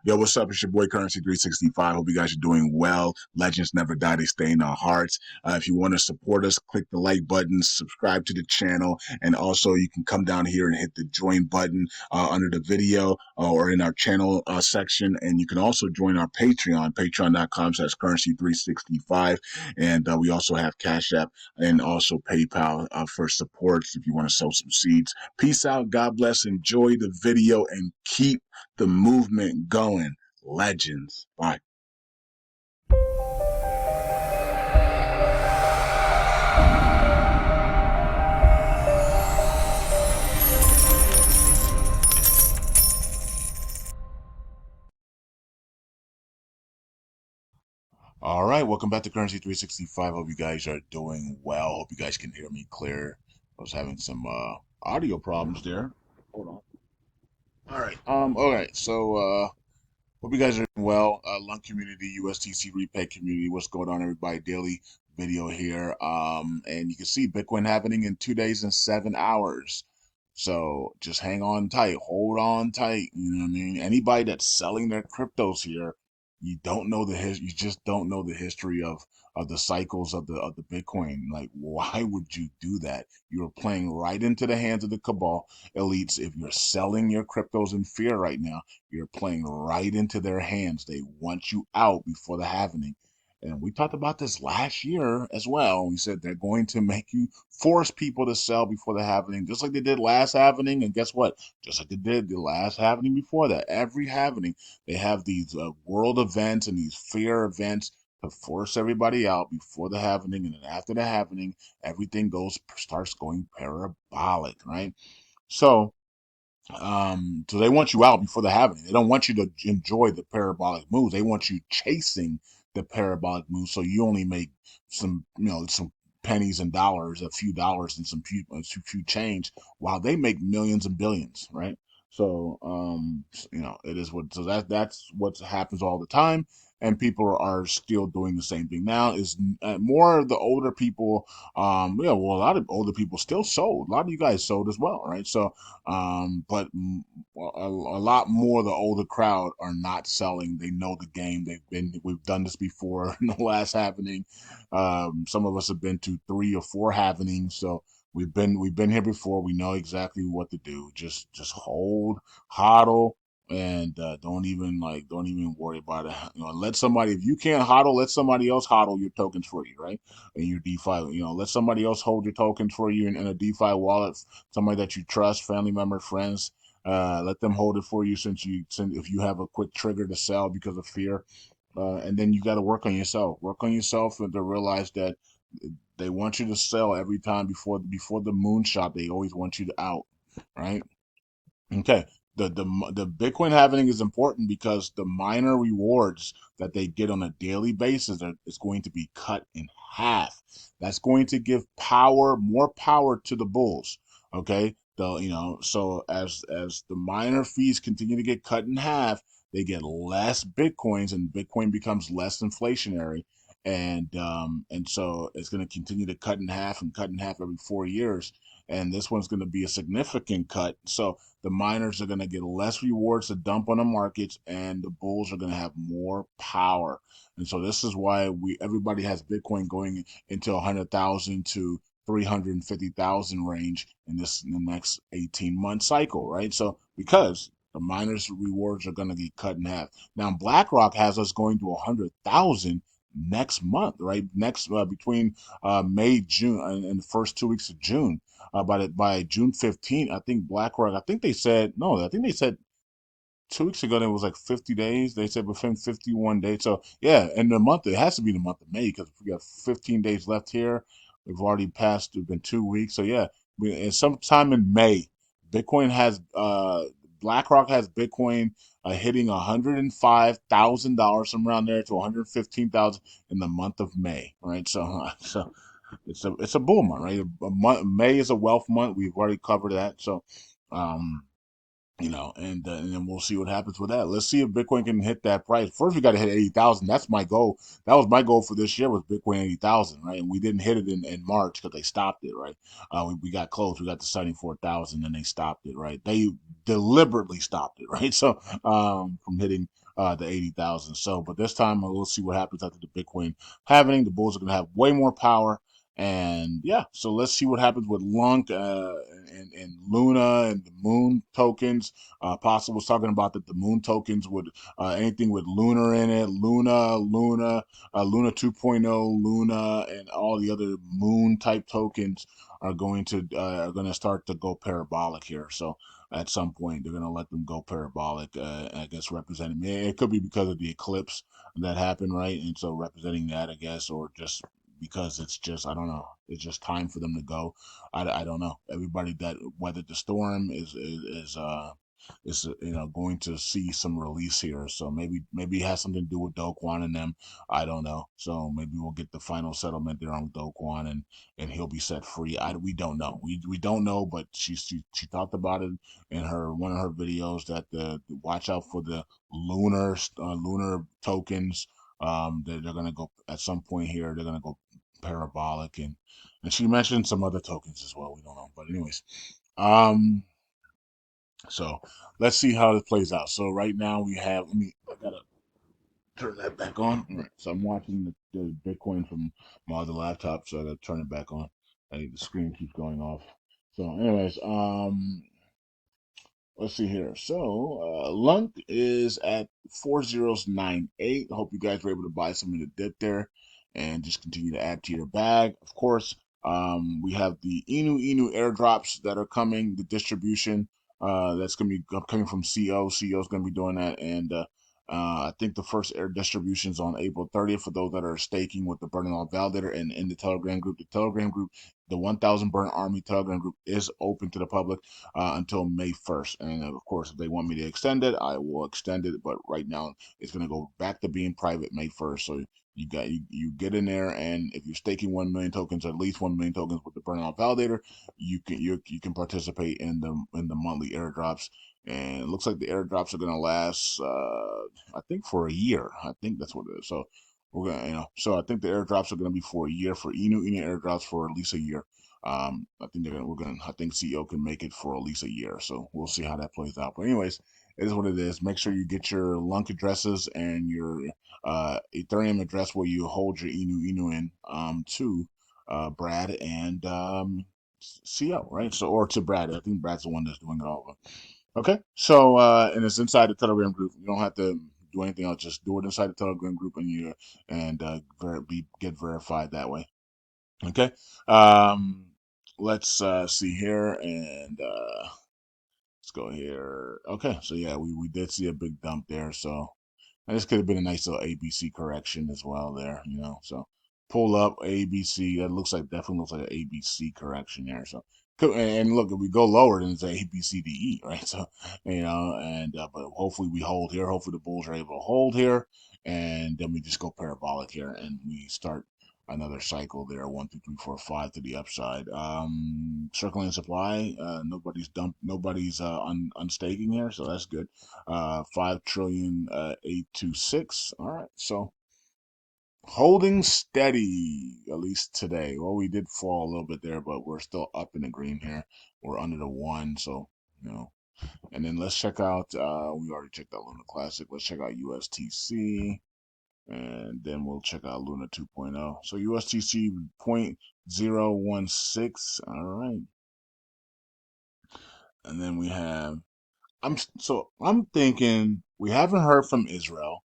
Yo, what's up? It's your boy Currency 365. Hope you guys are doing well. Legends never die, they stay in our hearts. If you want to support us, click the like button, subscribe to the channel, and also you can come down here and hit the join button under the video or in our channel section. And you can also join our Patreon, patreon.com/currency365. And we also have Cash App and also PayPal for support if you want to sow some seeds. Peace out. God bless. Enjoy the video and keep the movement going. Legends. Bye. All right, welcome back to Currency 365. Hope you guys are doing well. Hope you guys can hear me clear. I was having some audio problems there. Hold on. All right. Hope you guys are doing well. LUNC community, USTC repay community. What's going on, everybody? Daily video here. And you can see Bitcoin happening in 2 days and 7 hours. So just hang on tight, hold on tight. You know what I mean? Anybody that's selling their cryptos here, you don't know you just don't know the history of the cycles of the Bitcoin. Like, why would you do that? You're playing right into the hands of the cabal elites. If you're selling your cryptos in fear right now, you're playing right into their hands. They want you out before the halving. And we talked about this last year as well. We said they're going to make you force people to sell before the halving, just like they did last halving. And guess what? Just like they did the last halving before that. Every halving, they have these world events and these fear events to force everybody out before the halving. And then after the halving, everything starts going parabolic, right? So so they want you out before the halving. They don't want you to enjoy the parabolic moves. They want you chasing the parabolic moves, so you only make some pennies and dollars, a few dollars and some few change, while they make millions and billions, right? So it is what. So that's what happens all the time, and people are still doing the same thing now. Is more of the older people. Well, a lot of older people still sold. A lot of you guys sold as well, right? So but a lot more of the older crowd are not selling. They know the game. We've done this before in the last happening. Some of us have been to 3 or 4 happenings, so we've been here before. We know exactly what to do. Just hold, hodl, and don't even worry about it. Let somebody, if you can't hodl, let somebody else hodl your tokens for you, right? And your DeFi, let somebody else hold your tokens for you in a DeFi wallet, somebody that you trust, family member, friends. Let them hold it for you if you have a quick trigger to sell because of fear. And then you got to work on yourself. Work on yourself and to realize that they want you to sell every time before the moonshot. They always want you to out, right? Okay. The Bitcoin halving is important because the minor rewards that they get on a daily basis is going to be cut in half. That's going to give more power to the bulls. Okay. So as the minor fees continue to get cut in half, they get less Bitcoins and Bitcoin becomes less inflationary. And so it's going to continue to cut in half and cut in half every 4 years. And this one's going to be a significant cut. So the miners are going to get less rewards to dump on the markets, and the bulls are going to have more power. And so this is why everybody has Bitcoin going into 100,000 to 350,000 range in the next 18-month cycle, right? So because the miners' rewards are going to get cut in half. Now BlackRock has us going to 100,000 next month, right? Next between May, June, and the first 2 weeks of June. By June 15th, I think BlackRock. I think they said no. I think they said 2 weeks ago that it was like 50 days. They said within 51 days. So yeah, and the month it has to be the month of May because we got 15 days left here. We've already passed. It's been 2 weeks. So yeah, and sometime in May, Bitcoin has BlackRock has Bitcoin hitting $105,000 from around there to 115,000 in the month of May. Right. So it's a bull month, right? May is a wealth month. We've already covered that. So, um, and then we'll see what happens with that. Let's see if Bitcoin can hit that price. First, we got to hit 80,000. That's my goal. That was my goal for this year was Bitcoin 80,000, right? And we didn't hit it in March because they stopped it, right? We got close. We got to 74,000 and they stopped it, right? They deliberately stopped it, right? So from hitting the 80,000. So, but this time we'll see what happens after the Bitcoin halving. The bulls are going to have way more power. And yeah, so let's see what happens with LUNC and Luna and the Moon tokens. Possible was talking about that the Moon tokens would anything with Lunar in it, Luna 2.0, Luna, and all the other Moon type tokens are going to start to go parabolic here. So at some point they're going to let them go parabolic. I guess representing it could be because of the eclipse that happened, right? And so representing that, I guess, or just because it's just I don't know. It's just time for them to go. I don't know. Everybody that weathered the storm is going to see some release here. So maybe it has something to do with Do Kwon and them. I don't know. So maybe we'll get the final settlement there on Do Kwon and he'll be set free. We don't know. We don't know, but she talked about it in her one of her videos that the watch out for the lunar tokens. They're gonna go at some point here. They're gonna go parabolic and she mentioned some other tokens as well. We don't know, but anyways, um, so let's see how it plays out. So right now we have. I gotta turn that back on. All right. So I'm watching the Bitcoin from my other laptop, so I gotta turn it back on. The screen keeps going off. So, anyways, let's see here. So, LUNC is at 4098. Hope you guys were able to buy some of the dip there and just continue to add to your bag. Of course, we have the Inu airdrops that are coming, the distribution that's going to be coming from CO. CO is going to be doing that. And I think the first air distribution is on April 30th for those that are staking with the Burning All Validator and in the Telegram group. The Telegram group, the 1000 Burn Army Telegram group is open to the public until May 1st. And of course, if they want me to extend it, I will extend it. But right now, it's going to go back to being private May 1st. So you get in there, and if you're staking 1 million tokens, at least 1 million tokens with the Burnout Validator, you can participate in the monthly airdrops. And it looks like the airdrops are going to last, I think, for a year. I think that's what it is. So we're gonna, so I think the airdrops are going to be for a year for Inu airdrops for at least a year. I think I think CEO can make it for at least a year. So we'll see how that plays out. But anyways, it is what it is. Make sure you get your LUNC addresses and your Ethereum address where you hold your Inu in to Brad and CO, right? So or to Brad. I think Brad's the one that's doing it all. Okay. So and it's inside the Telegram group. You don't have to do anything else. Just do it inside the Telegram group and get verified that way. Okay. Um, let's see here and let's go here. Okay, so yeah, we did see a big dump there. So and this could have been a nice little ABC correction as well there, So pull up ABC. That definitely looks like an ABC correction there. So and look, if we go lower, then it's a ABCDE, right? So and but hopefully we hold here. Hopefully the bulls are able to hold here, and then we just go parabolic here, and we start another cycle there. 1, 2, 3, 4, 5 to the upside. Circling supply. Nobody's unstaking here, so that's good. 5 trillion 826. All right, so holding steady at least today. Well, we did fall a little bit there, but we're still up in the green here. We're under the one, so you know. And then let's check out. We already checked out Luna Classic. Let's check out USTC, and then we'll check out Luna 2.0. So USTC 0.016. All right, and then we have. I'm thinking we haven't heard from Israel.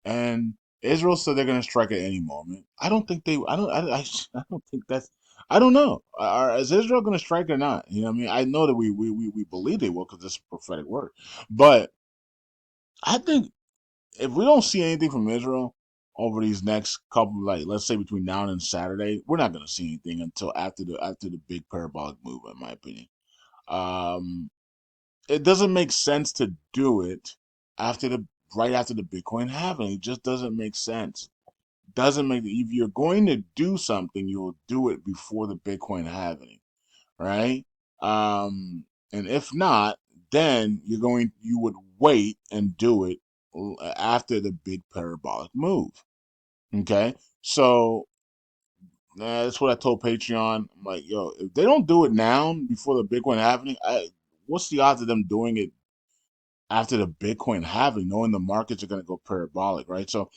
And Israel said they're going to strike at any moment. I don't think they. I don't think that's. I don't know. Is Israel going to strike or not? You know what I mean? I know that we believe they will because it's a prophetic word. But I think if we don't see anything from Israel over these next couple, like let's say between now and Saturday, we're not going to see anything until after the big parabolic move, in my opinion. Um, it doesn't make sense to do it after the right after the Bitcoin halving. It just doesn't make sense. Doesn't make if you're going to do something, you'll do it before the Bitcoin halving, right? And if not, then you would wait and do it after the big parabolic move. Okay, so that's what I told Patreon. I'm like, yo, if they don't do it now before the Bitcoin halving, what's the odds of them doing it after the Bitcoin halving, knowing the markets are going to go parabolic, right? So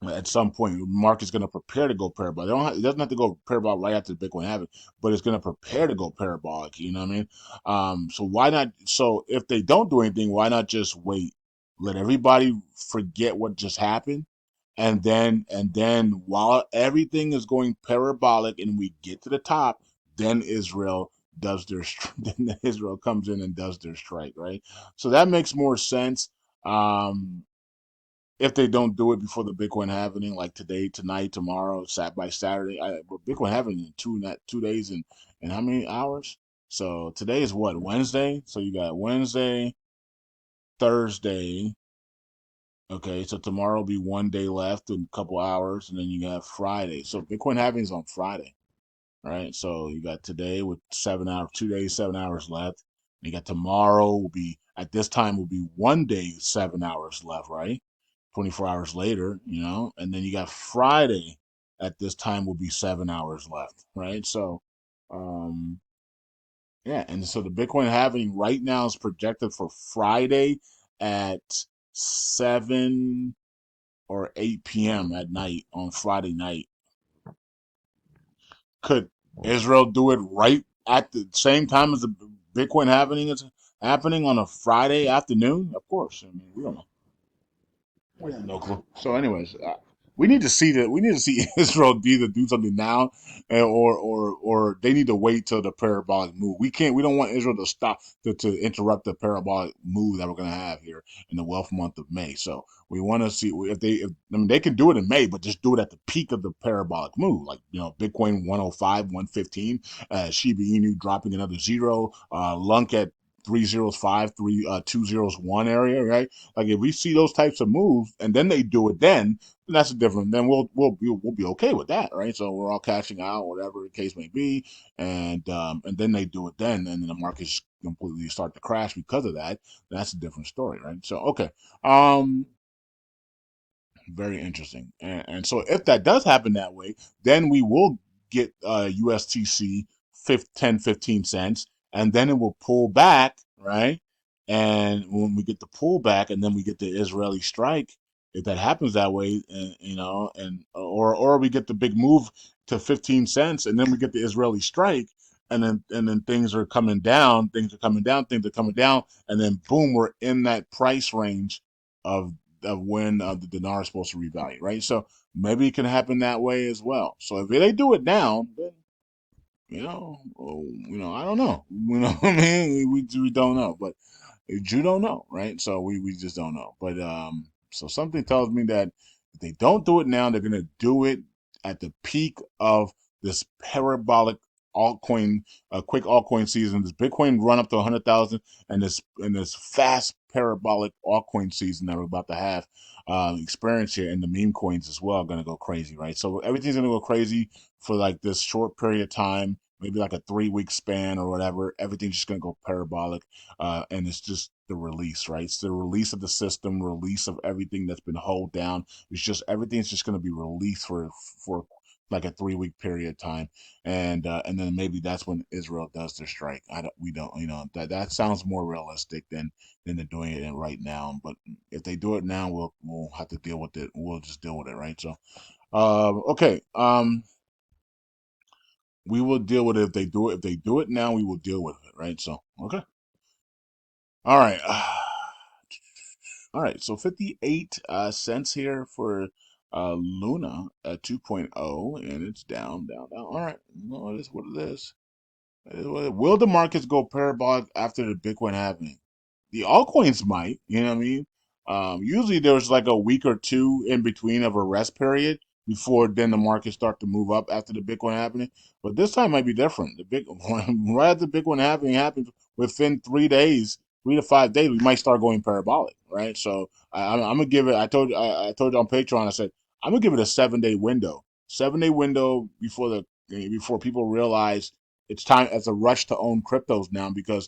at some point, the market's going to prepare to go parabolic. It doesn't have to go parabolic right after the Bitcoin halving, but it's going to prepare to go parabolic. You know what I mean? So why not? So if they don't do anything, why not just wait? Let everybody forget what just happened, and then while everything is going parabolic and we get to the top, then Israel does their then Israel comes in and does their strike, right? So that makes more sense. Um, if they don't do it before the Bitcoin halving, like today, tonight, tomorrow, sat by Saturday, but Bitcoin halving in not 2 days and how many hours? So today is what, Wednesday? So you got Wednesday, Thursday. Okay, so tomorrow will be 1 day left and a couple hours, and then you have Friday. So Bitcoin halving is on Friday, right? So you got today with 7 hours, 2 days, 7 hours left. You got tomorrow will be at this time will be 1 day, 7 hours left, right? 24 hours later, and then you got Friday at this time will be 7 hours left, right? So, um, yeah, and so the Bitcoin halving right now is projected for Friday at 7 or 8 p.m. at night on Friday night. Could Israel do it right at the same time as the Bitcoin halving is happening on a Friday afternoon? Of course. I mean, we don't know. We have no clue. So, anyways, we need to see that. We need to see Israel either do something now, or they need to wait till the parabolic move. We can't. We don't want Israel to stop to interrupt the parabolic move that we're going to have here in the wealth month of May. So we want to see if they. I mean, they can do it in May, but just do it at the peak of the parabolic move, like Bitcoin 105, 115, Shiba Inu dropping another zero, LUNC at 305, 201 area, right? Like if we see those types of moves and then they do it, then that's a different. Then we'll be okay with that, right? So we're all cashing out, whatever the case may be, and then they do it then, and then the markets completely start to crash because of that. That's a different story, right? So okay, um, very interesting. And so if that does happen that way, then we will get USTC 10, 15 cents, and then it will pull back, right? And when we get the pullback and then we get the Israeli strike, if that happens that way, and or we get the big move to 15 cents and then we get the Israeli strike, and then things are coming down, things are coming down, and then boom, we're in that price range of when the dinar is supposed to revalue, right? So maybe it can happen that way as well. So if they do it now, then I don't know. You know what I mean? We don't know, but you don't know, right? So we just don't know. But so something tells me that if they don't do it now, they're gonna do it at the peak of this parabolic altcoin, quick altcoin season. This Bitcoin run up to 100,000, and this fast parabolic altcoin season that we're about to have experience here, and the meme coins as well are gonna go crazy, right? So everything's gonna go crazy for like this short period of time. Maybe like a 3 week span or whatever. Everything's just gonna go parabolic, and it's just the release, right? It's the release of the system, release of everything that's been held down. It's just everything's just going to be released for like a 3 week period of time, and then maybe that's when Israel does their strike. We don't, that sounds more realistic than they're doing it right now. But if they do it now, we'll have to deal with it. We'll just deal with it, right? So, okay, we will deal with it if they do it. If they do it now, we will deal with it, right? So, okay. All right. All right. So 58 cents here for Luna at 2.0, and it's down, down, down. All right. No, it is what it is. Will the markets go parabolic after the Bitcoin halving? The altcoins might, you know what I mean? Usually there's like a week or two in between of a rest period before then the markets start to move up after the Bitcoin happening. But this time might be different. The big right after the Bitcoin happening happens within 3 days, 3 to 5 days, we might start going parabolic, right? So I'm gonna give it. I told you on Patreon. I said I'm gonna give it a 7 day window. 7 day window before people realize it's time. It's a rush to own cryptos now because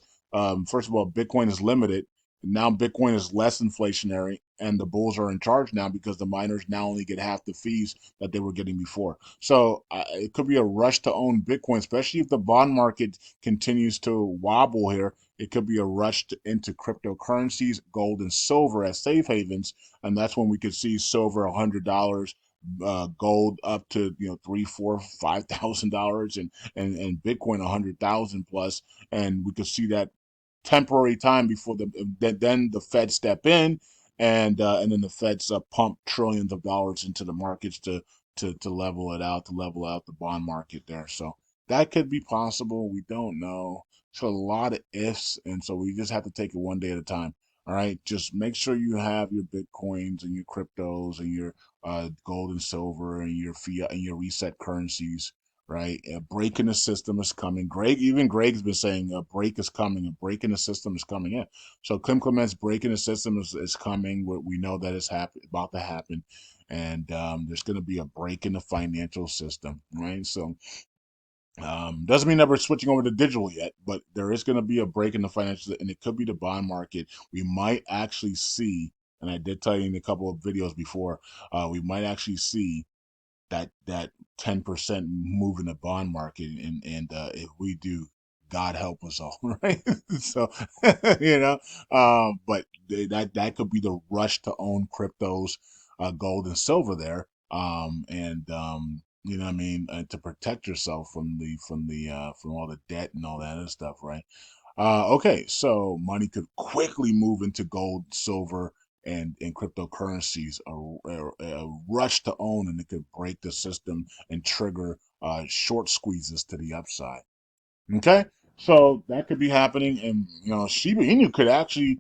first of all, Bitcoin is limited. Now Bitcoin is less inflationary, and the bulls are in charge now because the miners now only get half the fees that they were getting before. So it could be a rush to own Bitcoin, especially if the bond market continues to wobble here. it could be a rush into cryptocurrencies, gold and silver as safe havens, and that's when we could see silver $100, gold up to three, four, $5,000, and Bitcoin 100,000 plus, and we could see that temporary time before then the Fed step in, and then the Feds pump trillions of dollars into the markets to level it out, to level out the bond market there. So that could be possible. We don't know. So a lot of ifs, and so we just have to take it one day at a time. All right, just make sure you have your bitcoins and your cryptos and your gold and silver and your fiat and your reset currencies. Right, a break in the system is coming. Greg's been saying a break is coming. A break in the system is coming in. So Kim Clement's break in the system is coming. We know that it's about to happen, and there's going to be a break in the financial system. Right, so doesn't mean that we're switching over to digital yet, but there is going to be a break in the financial, and it could be the bond market. We might actually see, and I did tell you in a couple of videos before, we might actually see that 10% move in the bond market, and if we do, God help us all, right? So but that could be the rush to own cryptos, gold and silver there, and you know what I mean, to protect yourself from all the debt and all that other stuff, right? Okay, so money could quickly move into gold, silver, and cryptocurrencies, a rush to own, and it could break the system and trigger short squeezes to the upside. Okay, so that could be happening, and Shiba Inu could actually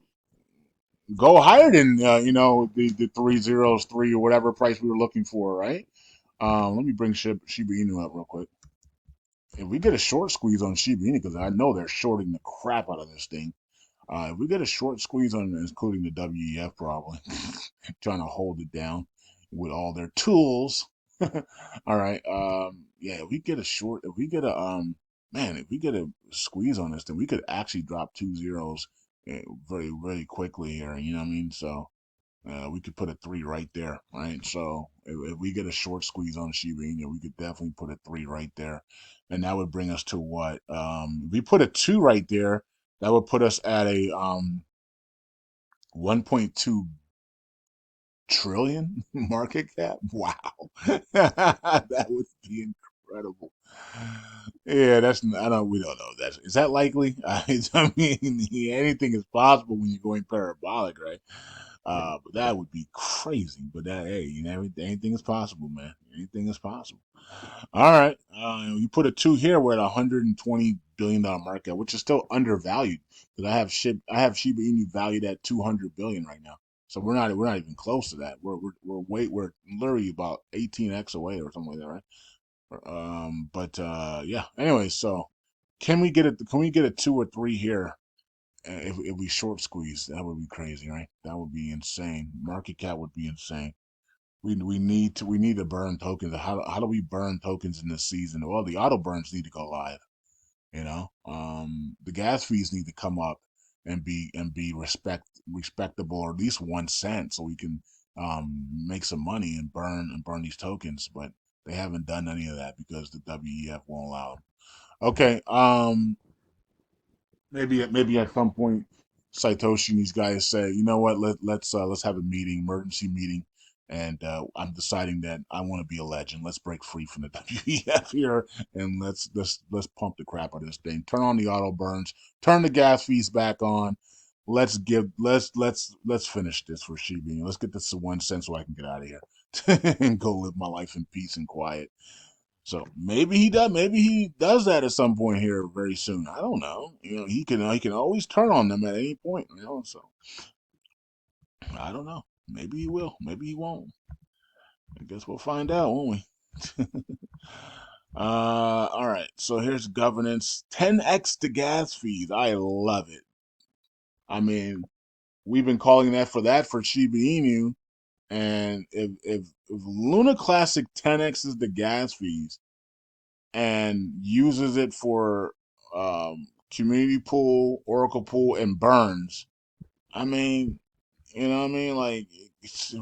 go higher than the 3 zeros, three, or whatever price we were looking for, right? Let me bring Shiba Inu up real quick. If we get a short squeeze on Shiba Inu, because I know they're shorting the crap out of this thing. If we get a short squeeze on, including the WEF, probably trying to hold it down with all their tools. All right. Yeah. If we get a squeeze on this, then we could actually drop 2 zeros very, very quickly here. You know what I mean? So we could put a three right there, right? So if we get a short squeeze on Shiba Inu, we could definitely put a three right there, and that would bring us to what? If we put a two right there, that would put us at a 1.2 trillion market cap. Wow, that would be incredible. Yeah, I don't. We don't know that. Is that likely? I mean, anything is possible when you're going parabolic, right? But that would be crazy. But that, hey, anything is possible, man. Anything is possible. All right. You put a two here, we're at $120 billion market cap, which is still undervalued. Because I have Shiba Inu valued at 200 billion right now. So we're not even close to that. We're literally about 18x away or something like that, right? But yeah. Anyway, so can we get a two or three here? If we short squeeze, that would be crazy, right? That would be insane. Market cap would be insane. We need to burn tokens. How do we burn tokens in this season? Well, the auto burns need to go live. The gas fees need to come up and be respectable, or at least 1 cent, so we can make some money and burn these tokens. But they haven't done any of that because the WEF won't allow them. Okay, maybe at some point Satoshi and these guys say, you know what, let's have a meeting, emergency meeting, and I'm deciding that I want to be a legend. Let's break free from the WEF here, and let's pump the crap out of this thing. Turn on the auto burns, turn the gas fees back on. Let's finish this for Shiba. Let's get this to 1 cent so I can get out of here and go live my life in peace and quiet. So maybe he does. Maybe he does that at some point here very soon. I don't know. He can always turn on them at any point. So I don't know. Maybe he will. Maybe he won't. I guess we'll find out, won't we? All right. So here's governance. 10x the gas fees. I love it. I mean, we've been calling that for Shiba Inu, and if Luna Classic 10x is the gas fees, and uses it for community pool, Oracle pool, and burns. I mean, you know what I mean? Like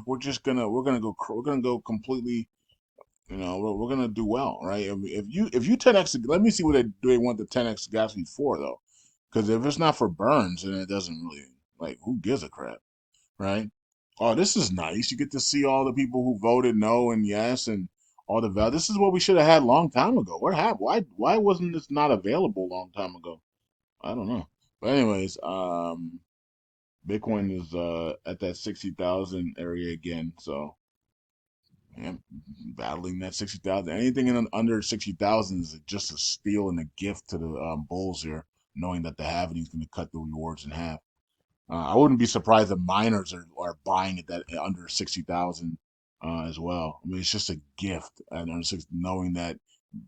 we're gonna go completely. We're gonna do well, right? If you 10x, let me see what they want the 10x gas fees for though. Because if it's not for burns, then it doesn't really, like, who gives a crap, right? Oh, this is nice. You get to see all the people who voted no and yes and all the val. This is what we should have had a long time ago. What happened? Why wasn't this not available a long time ago? I don't know. But anyways, Bitcoin is at that 60,000 area again. So yeah, battling that 60,000. Anything under 60,000 is just a steal and a gift to the bulls here, knowing that the halving is going to cut the rewards in half. I wouldn't be surprised if miners are buying it that under 60,000 as well. I mean, it's just a gift, and knowing that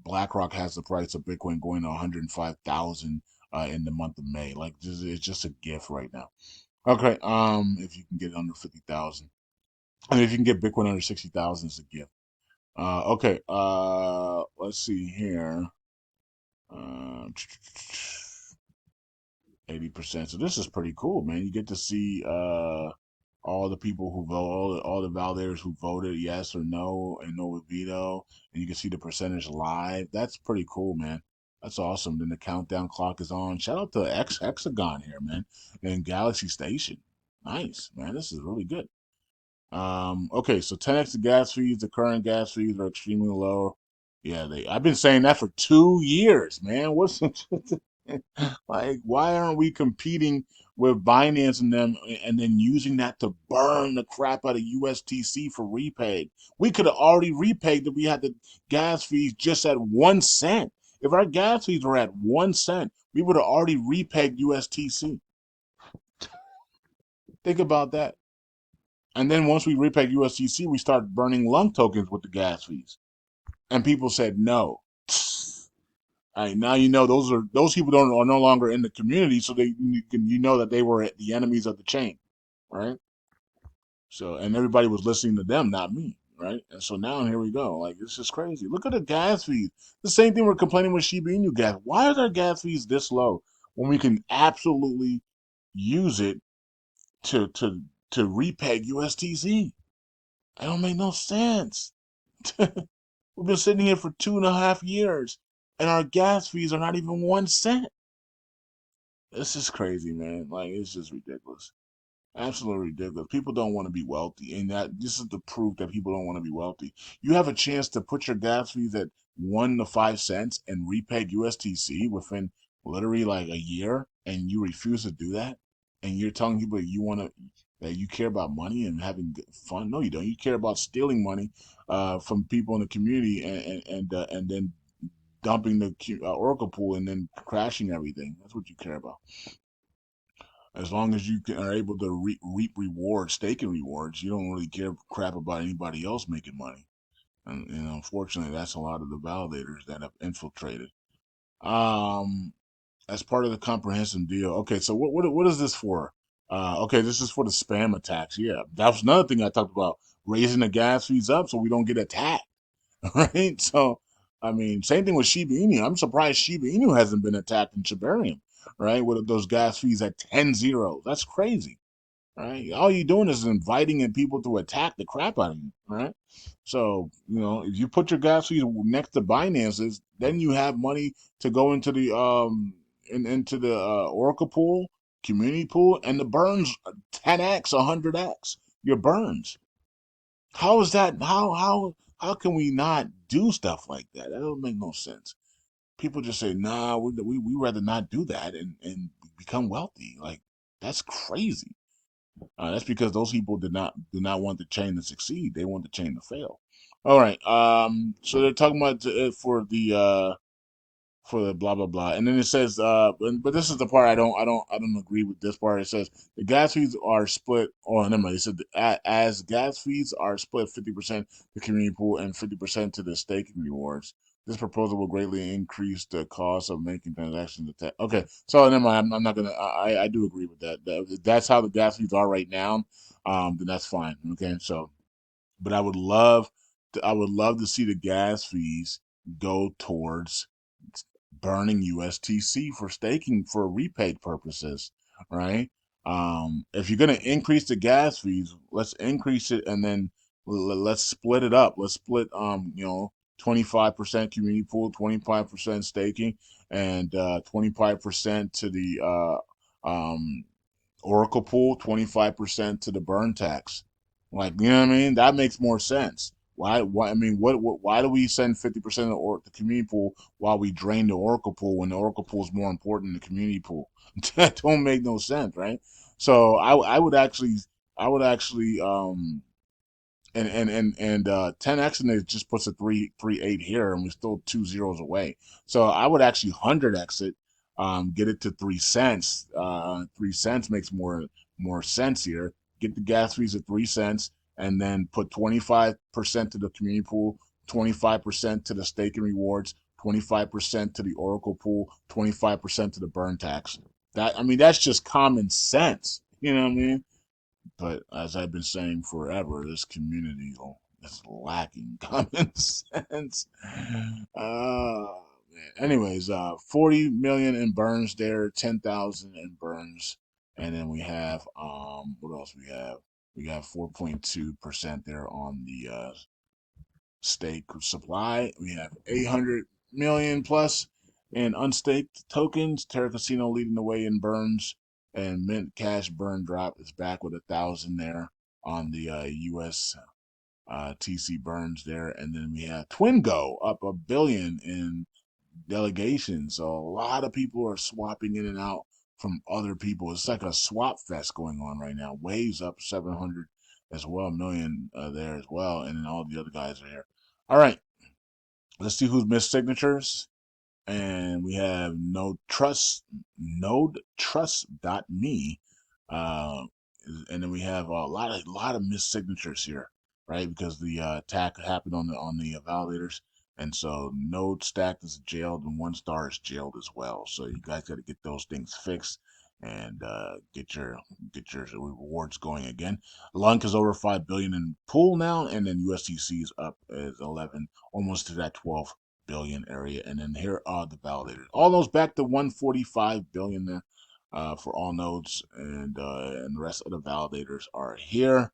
BlackRock has the price of Bitcoin going to 105,000 in the month of May. Like, it's just a gift right now. Okay, if you can get it under 50,000, I mean, if you can get Bitcoin under 60,000, it's a gift. Okay, let's see here. Uh, 80%. So this is pretty cool, man. You get to see all the people who vote, all the validators who voted yes or no and no with veto, and you can see the percentage live. That's pretty cool, man. That's awesome. Then the countdown clock is on. Shout out to X Hexagon here, man, and Galaxy Station. Nice, man. This is really good. Okay, so 10x the gas fees. The current gas fees are extremely low. Yeah, they. I've been saying that for 2 years, man. What's like? Why aren't we competing with Binance and them, and then using that to burn the crap out of USTC for repaid? We could have already repaid if we had the gas fees just at 1 cent. If our gas fees were at 1 cent, we would have already repaid USTC. Think about that. And then once we repaid USDC, we started burning LUNC tokens with the gas fees. And people said no. All right, now you know those people don't are no longer in the community, so you know that they were the enemies of the chain, right? So and everybody was listening to them, not me, right? And so now here we go. Like this is crazy. Look at the gas fees. The same thing we're complaining with Shiba Inu gas. Why are their gas fees this low when we can absolutely use it to to to repeg USTC? That don't make no sense. We've been sitting here for 2.5 years, and our gas fees are not even 1 cent. This is crazy, man. Like it's just ridiculous. Absolutely ridiculous. People don't want to be wealthy, and that this is the proof that people don't want to be wealthy. You have a chance to put your gas fees at 1 to 5 cents and repay USTC within literally like a year, and you refuse to do that, and you're telling people that you care about money and having fun. No, you don't. You care about stealing money from people in the community and then dumping the Oracle pool and then crashing everything. That's what you care about. As long as are able to reap rewards, staking rewards, you don't really care crap about anybody else making money. And unfortunately, that's a lot of the validators that have infiltrated. Um, as part of the comprehensive deal. Okay, so what is this for? Okay, this is for the spam attacks. Yeah, that was another thing I talked about, raising the gas fees up so we don't get attacked. Right? So, I mean, same thing with Shiba Inu. I'm surprised Shiba Inu hasn't been attacked in Shibarium, right? With those gas fees at 10 zeros. That's crazy, right? All you're doing is inviting in people to attack the crap out of you, right? So, if you put your gas fees next to Binance's, then you have money to go into into the Oracle pool, community pool, and the burns 10x, 100x. Your burns. How is that? How can we not do stuff like that? That don't make no sense. People just say, "Nah, we rather not do that and become wealthy." Like that's crazy. That's because those people did not want the chain to succeed. They want the chain to fail. All right. So they're talking about for the blah blah blah. And then it says, but this is the part I don't agree with this part. It says the gas fees are split. Oh, never mind. It said as gas fees are split 50% the community pool and 50% to the staking rewards. This proposal will greatly increase the cost of making transactions. Okay, so never mind. I'm not gonna. I do agree with that. That's how the gas fees are right now. Then that's fine. Okay, so but I would love to see the gas fees go towards burning USTC for staking for repaid purposes, right? If you're going to increase the gas fees, let's increase it and then let's split it up. Let's split, 25% community pool, 25% staking, and 25% to the Oracle pool, 25% to the burn tax. Like, you know what I mean? That makes more sense. Why I mean, why do we send 50% of the community pool while we drain the Oracle pool when the Oracle pool is more important than the community pool? That don't make no sense, right? So I would actually and 10x and it just puts a 338 here, and we're still 2 zeros away. So I would actually 100x it, get it to 3 cents. 3 cents makes more sense here. Get the gas fees at 3 cents, and then put 25% to the community pool, 25% to the staking rewards, 25% to the Oracle pool, 25% to the burn tax. That I mean, that's just common sense. You know what I mean? But as I've been saying forever, this community is lacking common sense. Man. Anyways, 40 million in burns there, 10,000 in burns, and then we have what else we have? We got 4.2% there on the stake supply. We have 800 million plus in unstaked tokens. Terra Casino leading the way in burns, and Mint Cash burn drop is back with 1,000 there on the US TC burns there. And then we have Twingo up 1 billion in delegation. So a lot of people are swapping in and out from other people. It's like a swap fest going on right now. Waves up 700 as well, million there as well. And then all the other guys are here. All right, let's see who's missed signatures. And we have nodetrust.me, uh, and then we have a lot of missed signatures here, right? Because the attack happened on the validators, and so Node Stack is jailed and 1 star is jailed as well. So you guys got to get those things fixed and get your rewards going again. LUNC is over 5 billion in pool now, and then USDC is up at 11, almost to that 12 billion area. And then here are the validators. All those back to 145 billion there for all nodes, and the rest of the validators are here.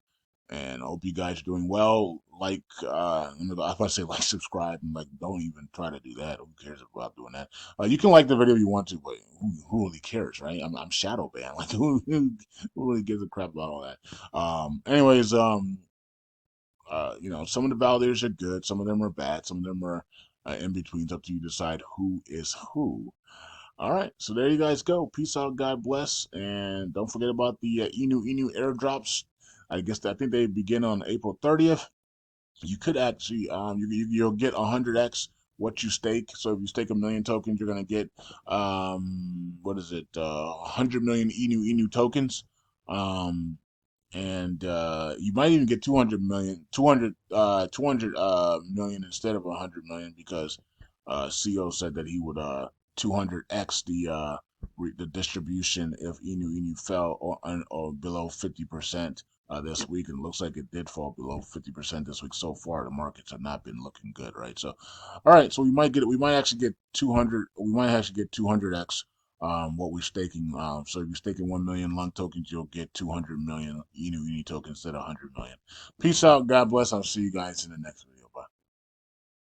And I hope you guys are doing well. Like, I was about to say like, subscribe, and like, don't even try to do that. Who cares about doing that? You can like the video if you want to, but who really cares, right? I'm shadow banned. Like, who really gives a crap about all that? Anyways, some of the validators are good, some of them are bad, some of them are in between. It's up to you to decide who is who. All right, so there you guys go. Peace out, God bless, and don't forget about the Inu airdrops. I think they begin on April 30th. You could actually you'll get 100x what you stake. So if you stake 1 million tokens, you're gonna get what is it 100 million Inu tokens. And you might even get 200 million, 200 million instead of 100 million, because CO said that he would 200x the distribution if Inu fell or below 50% this week, and it looks like it did fall below 50% this week so far. The markets have not been looking good, right? So, all right, so we might actually get 200, we might actually get 200x what we're staking. So if you're staking 1 million LUNC tokens, you'll get 200 million Inu tokens instead of 100 million. Peace out. God bless. I'll see you guys in the next video.